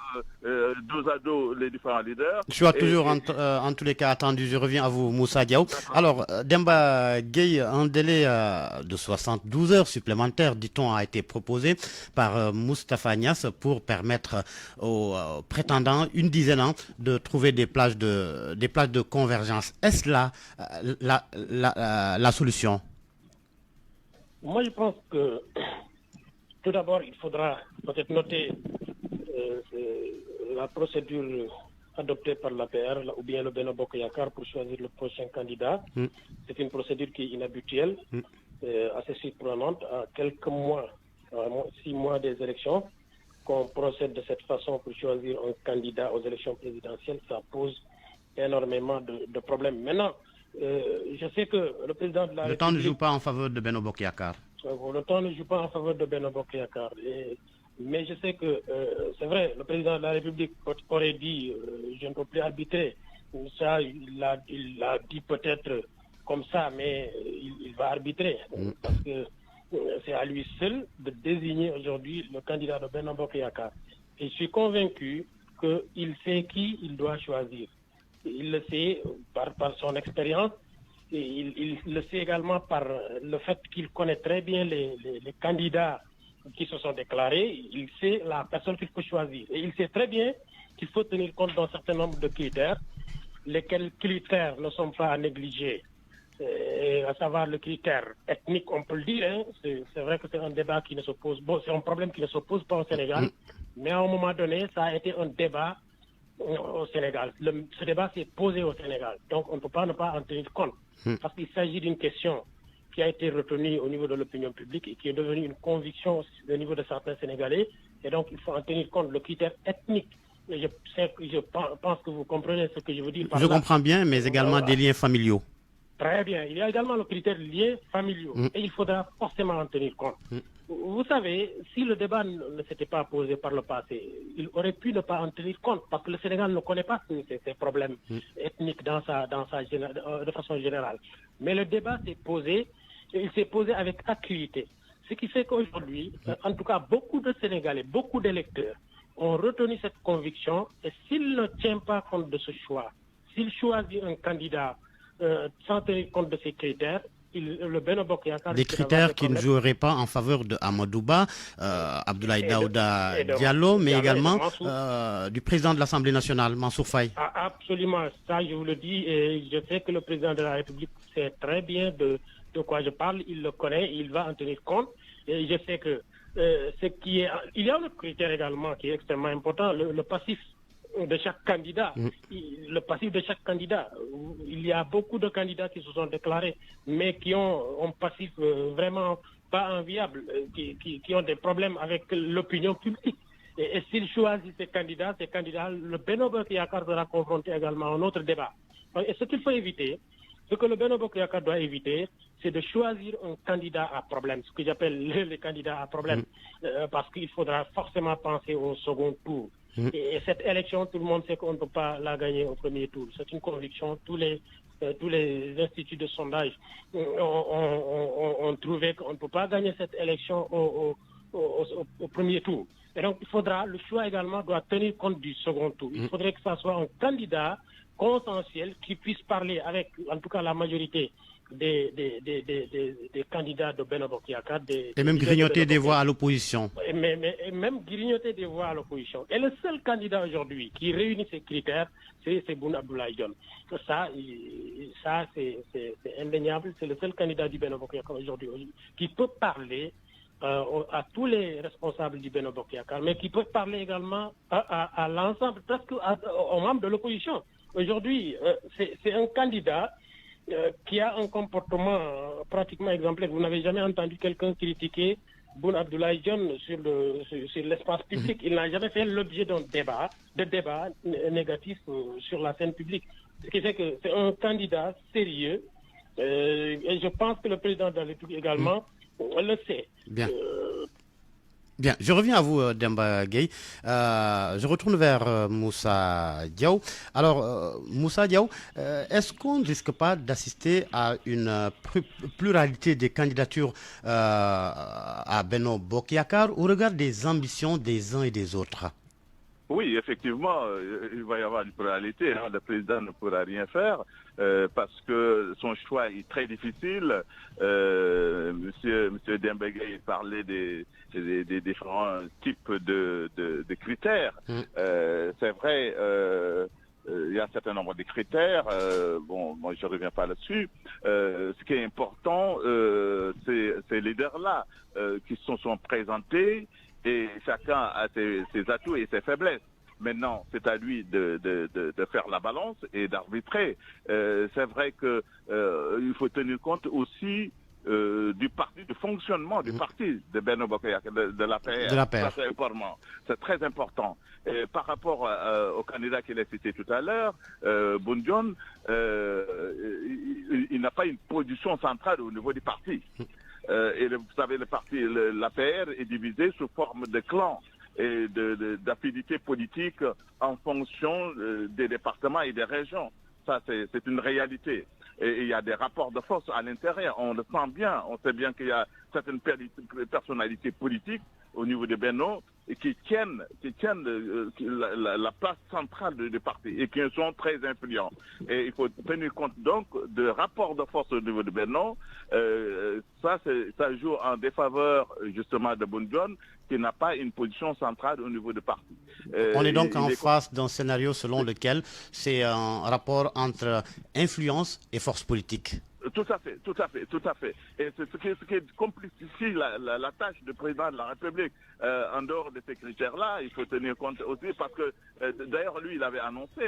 dos à dos les différents leaders? Choix toujours en tous les cas attendu. Je reviens à vous, Moussa Diaw. Alors, Demba Gueye, un délai de 72 heures supplémentaires, dit-on, a été proposé par Moustapha Niasse pour permettre aux prétendants, une dizaine, de trouver des plages de convergence. Est-ce là la solution? Moi, je pense que tout d'abord, il faudra peut-être noter la procédure adoptée par l'APR ou bien le Benno Bokk Yakaar pour choisir le prochain candidat. C'est une procédure qui est inhabituelle, assez surprenante. À quelques mois, 6 mois des élections, qu'on procède de cette façon pour choisir un candidat aux élections présidentielles, ça pose énormément de problèmes. Maintenant, Je sais que le président de la Le temps ne joue pas en faveur de Benno Bokk Yakaar. Le temps ne joue pas en faveur de Benno Bokk Yakaar. Mais je sais que c'est vrai, le président de la République aurait dit je ne peux plus arbitrer. Ça, il l'a dit peut-être comme ça, mais il va arbitrer. Parce que c'est à lui seul de désigner aujourd'hui le candidat de Benno Bokk Yakaar. Et je suis convaincu qu'il sait qui il doit choisir. Il le sait par son expérience. Et il le sait également par le fait qu'il connaît très bien les candidats qui se sont déclarés. Il sait la personne qu'il peut choisir. Et il sait très bien qu'il faut tenir compte d'un certain nombre de critères, lesquels critères ne sont pas à négliger. À savoir le critère ethnique, on peut le dire. Hein. C'est vrai que c'est un débat qui ne se pose. Bon, c'est un problème qui ne se pose pas au Sénégal. Mais à un moment donné, ça a été un débat au Sénégal. Ce débat s'est posé au Sénégal. Donc on ne peut pas ne pas en tenir compte. Parce qu'il s'agit d'une question qui a été retenue au niveau de l'opinion publique et qui est devenue une conviction au niveau de certains Sénégalais. Et donc il faut en tenir compte. Le critère ethnique, je pense que vous comprenez ce que je veux dire par là. Je comprends bien, mais également des liens familiaux. Très bien. Il y a également le critère liés familiaux. Et il faudra forcément en tenir compte. Vous savez, si le débat ne s'était pas posé par le passé, il aurait pu ne pas en tenir compte parce que le Sénégal ne connaît pas ces problèmes ethniques de façon générale. Mais le débat s'est posé, et il s'est posé avec acuité. Ce qui fait qu'aujourd'hui, en tout cas, beaucoup de Sénégalais, beaucoup d'électeurs ont retenu cette conviction et s'il ne tient pas compte de ce choix, s'il choisit un candidat sans tenir compte de ces critères, le Benno Bokk Yakaar... Des critères qui ne joueraient pas en faveur de Amadouba, Abdoulaye Daouda Diallo, mais également du président de l'Assemblée nationale, Mansour Faye. Absolument, ça je vous le dis, et je sais que le président de la République sait très bien de quoi je parle, il le connaît, il va en tenir compte, et je sais que il y a un autre critère également qui est extrêmement important, le passif de chaque candidat. Le passif de chaque candidat. Il y a beaucoup de candidats qui se sont déclarés, mais qui ont un passif vraiment pas enviable, qui ont des problèmes avec l'opinion publique. Et s'il choisit ces candidats, le Benno Bokk Yakaar sera confronté également à un autre débat. Et ce qu'il faut éviter, ce que le Benno Bokk Yakaar doit éviter, c'est de choisir un candidat à problème, ce que j'appelle les candidats à problème, parce qu'il faudra forcément penser au second tour. Et cette élection, tout le monde sait qu'on ne peut pas la gagner au premier tour. C'est une conviction. Tous les instituts de sondage ont trouvé qu'on ne peut pas gagner cette élection au premier tour. Et donc, le choix également doit tenir compte du second tour. Il faudrait que ça soit un candidat consensuel qui puisse parler avec, en tout cas, la majorité des candidats de Benno Bokk Yakaar. Et même grignoter des voix à l'opposition. Et même grignoter des voix à l'opposition. Et le seul candidat aujourd'hui qui réunit ces critères, c'est Boun Abdallah Dionne. Ça c'est indéniable. C'est le seul candidat du Benno Bokk Yakaar aujourd'hui qui peut parler à tous les responsables du Benno Bokk Yakaar, mais qui peut parler également à l'ensemble, presque aux membres de l'opposition. Aujourd'hui, c'est un candidat qui a un comportement pratiquement exemplaire. Vous n'avez jamais entendu quelqu'un critiquer Boun Abdallah Dionne sur l'espace public. Il n'a jamais fait l'objet d'un débat négatif sur la scène publique. Ce qui fait que c'est un candidat sérieux et je pense que le président de la République également le sait. Bien. Bien, je reviens à vous, Demba Gueye. Je retourne vers Moussa Diaw. Alors, Moussa Diaw, est-ce qu'on ne risque pas d'assister à une pluralité des candidatures à Benno Bokk Yakaar au regard des ambitions des uns et des autres? Oui, effectivement, il va y avoir une pluralité. Le président ne pourra rien faire parce que son choix est très difficile. Monsieur Demba Gueye parlait des différents types de critères. C'est vrai, il y a un certain nombre de critères. Moi, je ne reviens pas là-dessus. Ce qui est important, c'est ces leaders-là qui se sont présentés. Et chacun a ses atouts et ses faiblesses. Maintenant, c'est à lui de faire la balance et d'arbitrer. C'est vrai que il faut tenir compte aussi du parti, du fonctionnement du parti de Benno Bokk Yakaar, de l'APR. De l'APR. C'est très important. Et par rapport au candidat qu'il a cité tout à l'heure, Boun Dionne, il n'a pas une position centrale au niveau du parti. Et vous savez, le parti, l'APR est divisé sous forme de clans et d'affinités politiques en fonction des départements et des régions. Ça, c'est une réalité. Et il y a des rapports de force à l'intérieur. On le sent bien. On sait bien qu'il y a certaines personnalités politiques au niveau de Benno qui tiennent la place centrale du parti et qui sont très influents. Et il faut tenir compte donc de rapports de force au niveau de Benno. Ça joue en défaveur justement de Boun Dionne qui n'a pas une position centrale au niveau du parti. On est donc en face d'un scénario selon lequel c'est un rapport entre influence et force politique. Tout à fait. Et c'est ce qui complexifie la tâche du président de la République. En dehors de ces critères-là, il faut tenir compte aussi parce que, d'ailleurs, lui, il avait annoncé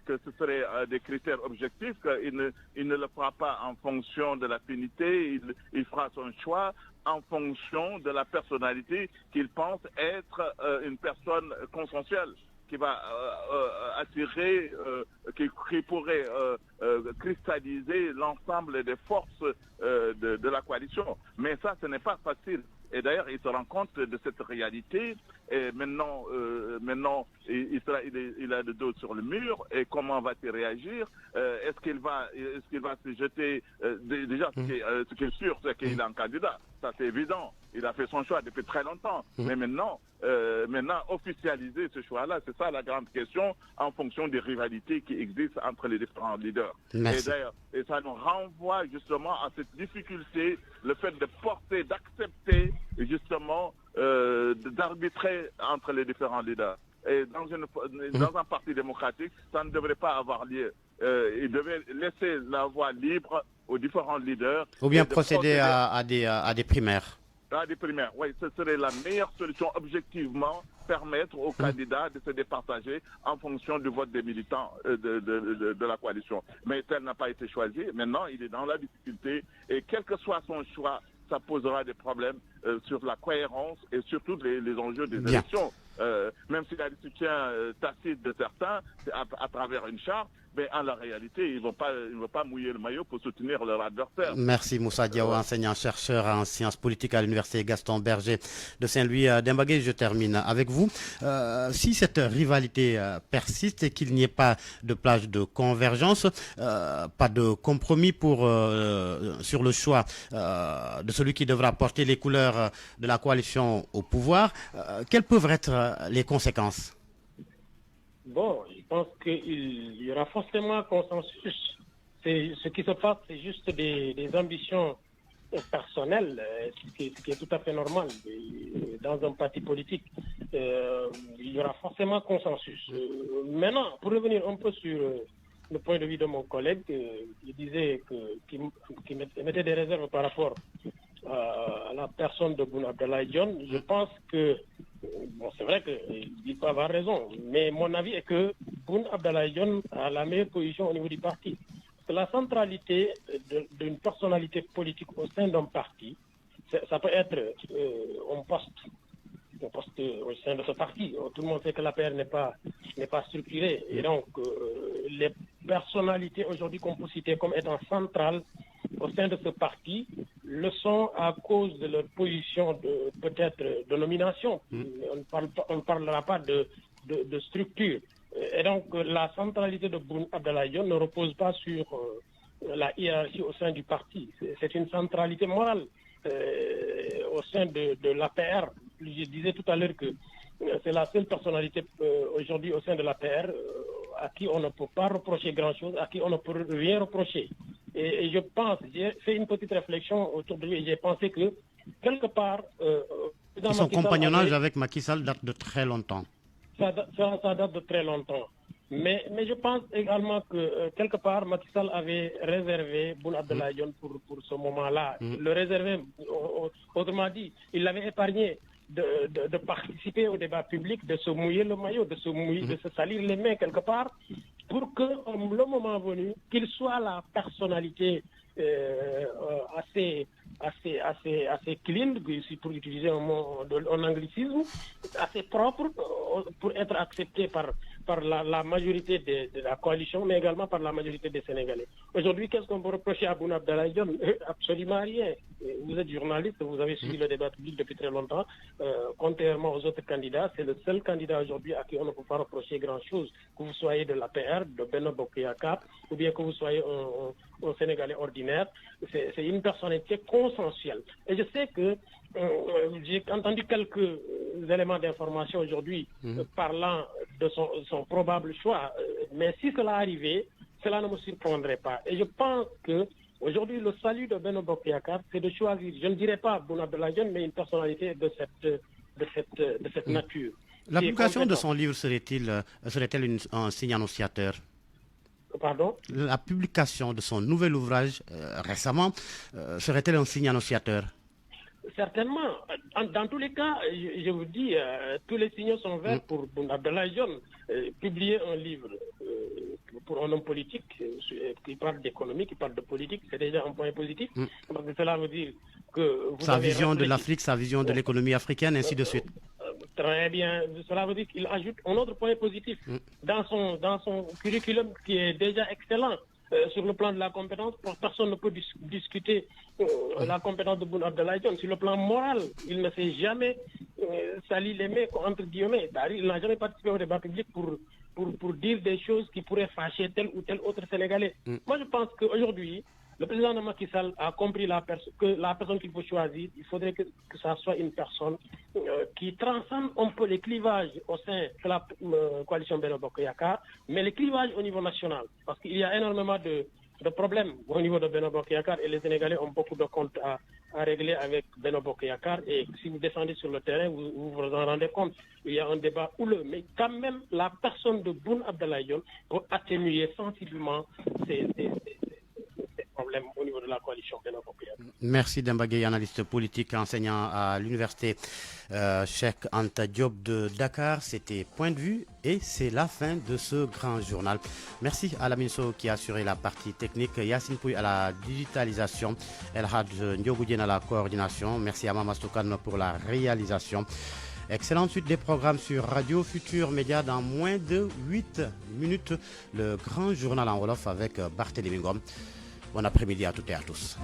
que ce serait des critères objectifs, qu'il ne le fera pas en fonction de l'affinité, il fera son choix en fonction de la personnalité qu'il pense être une personne consensuelle, qui va attirer, qui pourrait cristalliser l'ensemble des forces de la coalition. Mais ça, ce n'est pas facile. Et d'ailleurs, il se rend compte de cette réalité. Et maintenant, il a le dos sur le mur. Et comment va-t-il réagir? Est-ce qu'il va se jeter? Déjà, ce qui est sûr, c'est qu'il est un candidat. Ça, c'est évident. Il a fait son choix depuis très longtemps. Mais maintenant, officialiser ce choix-là, c'est ça la grande question en fonction des rivalités qui existent entre les différents leaders. Merci. Et d'ailleurs, et ça nous renvoie justement à cette difficulté, le fait de porter, d'accepter justement, d'arbitrer entre les différents leaders. Et dans un parti démocratique, ça ne devrait pas avoir lieu. Il devait laisser la voie libre aux différents leaders. Ou bien procéder à des primaires. À des primaires, oui, ce serait la meilleure solution, objectivement, permettre aux candidats de se départager en fonction du vote des militants de la coalition. Mais tel n'a pas été choisi. Maintenant, il est dans la difficulté et quel que soit son choix, ça posera des problèmes sur la cohérence et surtout les enjeux des élections. Même s'il y a des soutiens tacites de certains à travers une charte, mais en la réalité, ils ne vont pas mouiller le maillot pour soutenir leur adversaire. Merci Moussa Diaw, enseignant-chercheur en sciences politiques à l'université Gaston Berger de Saint-Louis d'Embagé. Je termine avec vous. Si cette rivalité persiste et qu'il n'y ait pas de plage de convergence, pas de compromis sur le choix de celui qui devra porter les couleurs de la coalition au pouvoir, quelles peuvent être les conséquences? Bon, je pense qu'il y aura forcément consensus. Ce qui se passe, c'est juste des ambitions personnelles, ce qui est tout à fait normal dans un parti politique. Il y aura forcément consensus. Maintenant, pour revenir un peu sur le point de vue de mon collègue, il disait qu'il mettait des réserves par rapport à la personne de Boun Abdallah Dionne. Je pense que, bon, c'est vrai qu'il peut avoir raison, mais mon avis est que Boun Abdallah Dionne a la meilleure position au niveau du parti. Parce que la centralité d'une personnalité politique au sein d'un parti, ça peut être un poste au sein de ce parti. Tout le monde sait que l'APR n'est pas structurée. Et donc, les personnalités aujourd'hui qu'on peut citer comme étant centrales au sein de ce parti le sont à cause de leur position peut-être de nomination. On ne parlera pas de structure. Et donc, la centralité de Boun Abdallah Dionne ne repose pas sur la hiérarchie au sein du parti. C'est une centralité morale au sein de l'APR. Je disais tout à l'heure que c'est la seule personnalité aujourd'hui au sein de l'APR à qui on ne peut pas reprocher grand-chose, à qui on ne peut rien reprocher. Et je pense, j'ai fait une petite réflexion autour de lui et j'ai pensé que, quelque part... son compagnonnage avec Macky Sall date de très longtemps. Ça date de très longtemps. Mais je pense également que, quelque part, Macky Sall avait réservé Boun Abdallah Dionne pour ce moment-là. Le réserver, autrement dit, il l'avait épargné de participer au débat public, de se mouiller le maillot, de se salir les mains quelque part, pour que, le moment venu, qu'il soit la personnalité assez assez clean, pour utiliser un anglicisme, assez propre pour être accepté par la majorité de la coalition, mais également par la majorité des Sénégalais. Aujourd'hui, qu'est-ce qu'on peut reprocher à Boun Abdallah Dionne? Absolument rien. Vous êtes journaliste, vous avez suivi le débat public depuis très longtemps. Contrairement aux autres candidats, c'est le seul candidat aujourd'hui à qui on ne peut pas reprocher grand-chose. Que vous soyez de l'APR, de Benno Bokk Yakaar, ou bien que vous soyez un Sénégalais ordinaire, c'est une personnalité consensuelle. Et je sais que j'ai entendu quelques éléments d'information aujourd'hui parlant de son probable choix, mais si cela arrivait, cela ne me surprendrait pas. Et je pense que aujourd'hui, le salut de Benno Bokk Yakaar, c'est de choisir, je ne dirais pas Boun Abdallah Dionne, mais une personnalité de cette nature. La publication de son livre serait-elle un signe annonciateur? Pardon? La publication de son nouvel ouvrage récemment serait-elle un signe annonciateur? Certainement. Dans tous les cas, je vous dis, tous les signaux sont verts pour Boun Abdallah Dionne. Publier un livre pour un homme politique qui parle d'économie, qui parle de politique, c'est déjà un point positif. Parce que cela veut dire que sa vision de l'Afrique, sa vision de l'économie africaine, ainsi de suite. Très bien. Cela veut dire qu'il ajoute un autre point positif dans son curriculum qui est déjà excellent. Sur le plan de la compétence, personne ne peut discuter la compétence de Boun Abdallah Dionne. Sur le plan moral, il ne s'est jamais sali les mains, entre guillemets. Il n'a jamais participé au débat public pour dire des choses qui pourraient fâcher tel ou tel autre Sénégalais. Moi, je pense qu'aujourd'hui, le président de Macky Sall a compris que la personne qu'il faut choisir, il faudrait que ça soit une personne qui transcende un peu les clivages au sein de la coalition Benno Bokk Yakaar, mais les clivages au niveau national. Parce qu'il y a énormément de problèmes au niveau de Benno Bokk Yakaar et les Sénégalais ont beaucoup de comptes à régler avec Benno Bokk Yakaar. Et si vous descendez sur le terrain, vous vous en rendez compte. Il y a un débat houleux. Mais quand même, la personne de Boun Abdallah Dionne peut atténuer sensiblement ces problèmes au niveau de la coalition Benno Bokk Yakaar. Merci Demba Gueye, analyste politique, enseignant à l'université Cheikh Anta Diop de Dakar. C'était Point de vue et c'est la fin de ce grand journal. Merci à Lamine Sow qui a assuré la partie technique, Yassine Pouy à la digitalisation, El Hadj Ndiogou Diène à la coordination. Merci à Mama Stoukan pour la réalisation. Excellente suite des programmes sur Radio Futur Média. Dans moins de 8 minutes, le grand journal en Wolof avec Barthélémy Ngom. Bon après-midi à toutes et à tous.